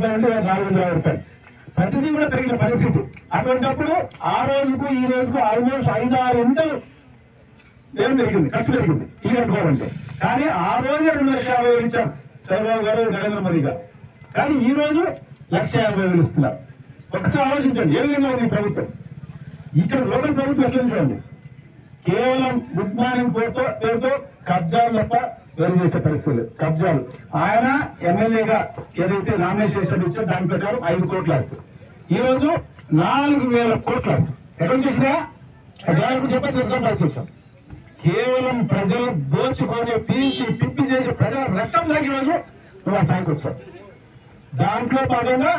రూపాయలు ఉంటే 450 రూపాయలు. ప్రతిదీ కూడా పెరిగిన పరిస్థితి. అటువంటిప్పుడు ఆ రోజుకు ఈ రోజుకు ఆల్మోస్ట్ 5-6 ఇంటలు ఏం పెరిగింది, ఖర్చు పెరిగింది ఇల్లు కట్టుకోవాలంటే. కానీ ఆ రోజే 2,50,000 ఇచ్చారు చంద్రబాబు గారు, నరేంద్ర మోదీ గారు. కానీ ఈ రోజు 1,50,000 ఇస్తున్నారు. ఒకసారి ఆలోచించండి ఏ విధంగా ఉంది ప్రభుత్వం. ఇక్కడ లోకల్ ప్రభుత్వం ఎట్లా చూడండి, కేవలం గుడ్ మార్నింగ్ పేరుతో కబ్జాలు తప్ప వేరు చేసే పరిస్థితులు. కబ్జాలు ఆయన ఎమ్మెల్యేగా ఏదైతే నామినేషన్ చేసినట్టు ఇచ్చారో దాని ప్రకారం 5 కోట్లు వస్తుంది. ఈ రోజు 4,000 కోట్లు వస్తుంది. ఎక్కడ చూసినా చెప్పచ్చు సంపాదించాం. కేవలం ప్రజలు దోచుకొని పీల్చి పిప్పి చేసి ప్రజల రక్తం దాకి రోజు నువ్వు ఆ స్థాయికి వచ్చావు. దాంట్లో భాగంగా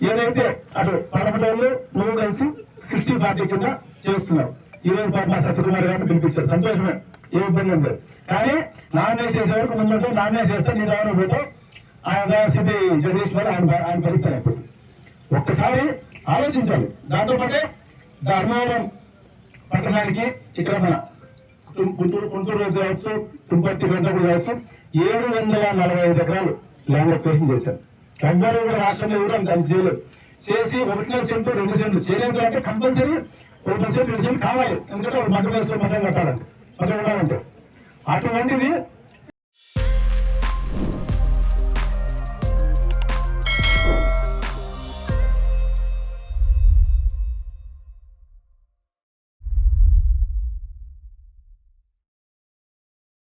ఏదైతే అటు పడమటోళ్ళు నువ్వు కలిసి 60-40 కింద చేస్తున్నావు. ఈ రోజు పాప సత్యకుమార్ గారిని పిలిపించారు, సంతోషమే, ఏ ఇబ్బంది ఉండదు. కానీ నామినేషన్ చేసే వరకు ముందు నామినేషన్ చేస్తే నీ దాని పోతావు. ఆయన సిటీ జగదీష్ గారు ఆయన పరిస్థితి అయిపోతుంది. ఒక్కసారి ఆలోచించాలి. దాంతోపాటే ధర్మవరం పట్టణానికి ఇక్కడ మన గుంటూరు రోజు కావచ్చు, తుంపర్తి గంటప్పుడు కావచ్చు 745 ఎకరాలు ల్యాండ్ అప్లికేషన్ చేశారు. ఎవ్వరూ కూడా రాష్ట్రంలో ఎవరు అంత చేయలేదు. చేసి 1 సెంటు 2 సెంట్లు చేయలేదు అంటే కంపల్సరీ 1 సెంటు 2 సెంట్లు కావాలి. ఎందుకంటే వాళ్ళు మధ్య వయసులో మతం కట్టాలంటే మతం ఉండాలంటే అటువంటిది